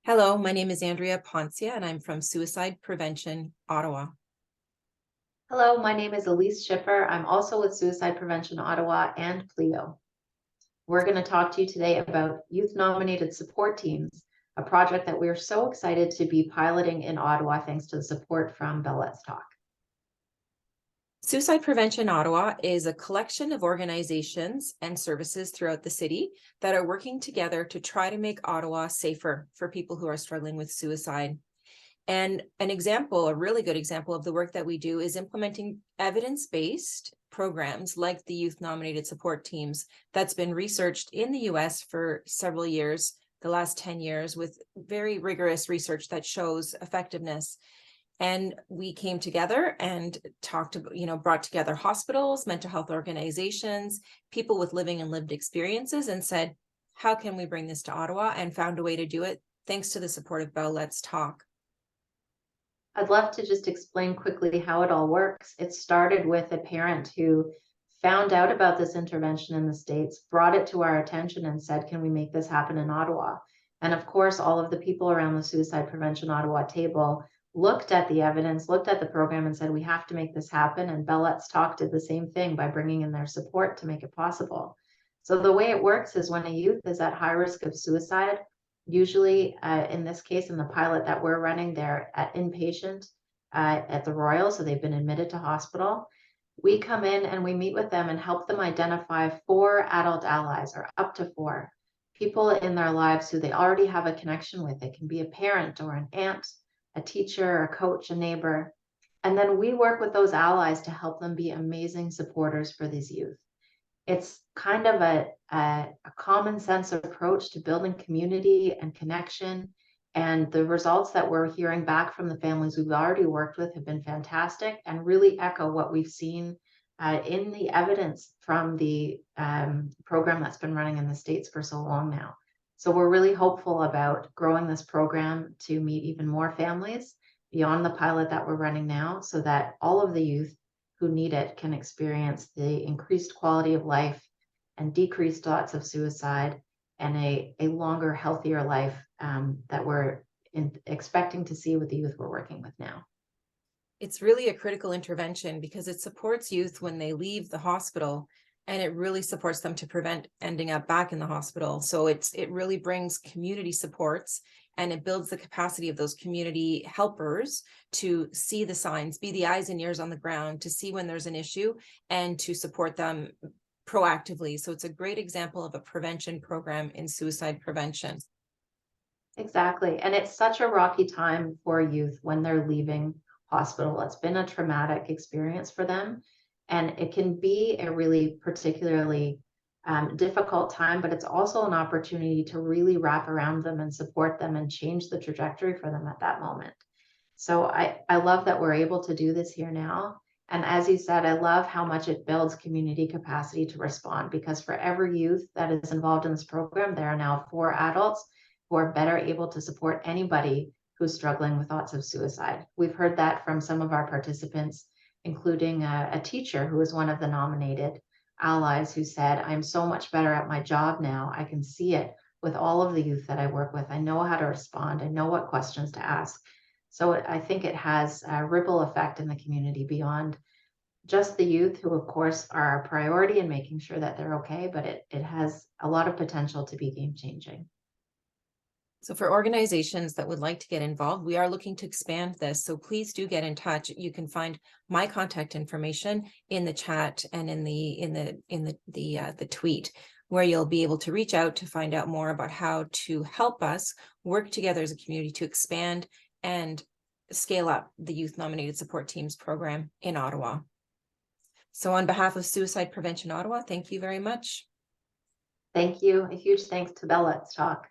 Hello, my name is Andrea Poncia, and I'm from Suicide Prevention Ottawa. Hello, my name is Elise Schiffer. I'm also with Suicide Prevention Ottawa and PLEO. We're going to talk to you today about youth-nominated support teams, a project that we're so excited to be piloting in Ottawa thanks to the support from Bell Let's Talk. Suicide Prevention Ottawa is a collection of organizations and services throughout the city that are working together to try to make Ottawa safer for people who are struggling with suicide. And an example, a really good example of the work that we do is implementing evidence-based programs like the youth-nominated support teams that's been researched in the US for several years, the last 10 years, with very rigorous research that shows effectiveness. And we came together and brought together hospitals, mental health organizations, people with living and lived experiences, and said, how can we bring this to Ottawa? And found a way to do it thanks to the support of Bell Let's Talk. I'd love to just explain quickly how it all works. It started with a parent who found out about this intervention in the States, brought it to our attention and said, can we make this happen in Ottawa? And of course, all of the people around the Suicide Prevention Ottawa table looked at the evidence, looked at the program and said, we have to make this happen. And Bell Let's Talk did the same thing by bringing in their support to make it possible. So the way it works is when a youth is at high risk of suicide, usually in this case, in the pilot that we're running, they're at inpatient at the Royal, so they've been admitted to hospital. We come in and we meet with them and help them identify 4 adult allies, or up to 4 people in their lives who they already have a connection with. It can be a parent or an aunt, a teacher, a coach, a neighbor. And then we work with those allies to help them be amazing supporters for these youth. It's kind of a common sense approach to building community and connection. And the results that we're hearing back from the families we've already worked with have been fantastic and really echo what we've seen in the evidence from the program that's been running in the States for so long now. So we're really hopeful about growing this program to meet even more families beyond the pilot that we're running now, so that all of the youth who need it can experience the increased quality of life and decreased thoughts of suicide and a longer, healthier life that we're expecting to see with the youth we're working with now. It's really a critical intervention because it supports youth when they leave the hospital, and it really supports them to prevent ending up back in the hospital. So it really brings community supports, and it builds the capacity of those community helpers to see the signs, be the eyes and ears on the ground, to see when there's an issue and to support them proactively. So it's a great example of a prevention program in suicide prevention. Exactly. And it's such a rocky time for youth when they're leaving hospital. It's been a traumatic experience for them. And it can be a really particularly difficult time, but it's also an opportunity to really wrap around them and support them and change the trajectory for them at that moment. So I love that we're able to do this here now. And as you said, I love how much it builds community capacity to respond, because for every youth that is involved in this program, there are now 4 adults who are better able to support anybody who's struggling with thoughts of suicide. We've heard that from some of our participants, including a teacher who was one of the nominated allies, who said, I'm so much better at my job now. I can see it with all of the youth that I work with. I know how to respond. I know what questions to ask. So I think it has a ripple effect in the community beyond just the youth, who of course are our priority in making sure that they're okay, but it has a lot of potential to be game changing. So for organizations that would like to get involved, we are looking to expand this. So please do get in touch. You can find my contact information in the chat and in the tweet, where you'll be able to reach out to find out more about how to help us work together as a community to expand and scale up the Youth Nominated Support Teams program in Ottawa. So on behalf of Suicide Prevention Ottawa, thank you very much. Thank you. A huge thanks to Bell Let's Talk.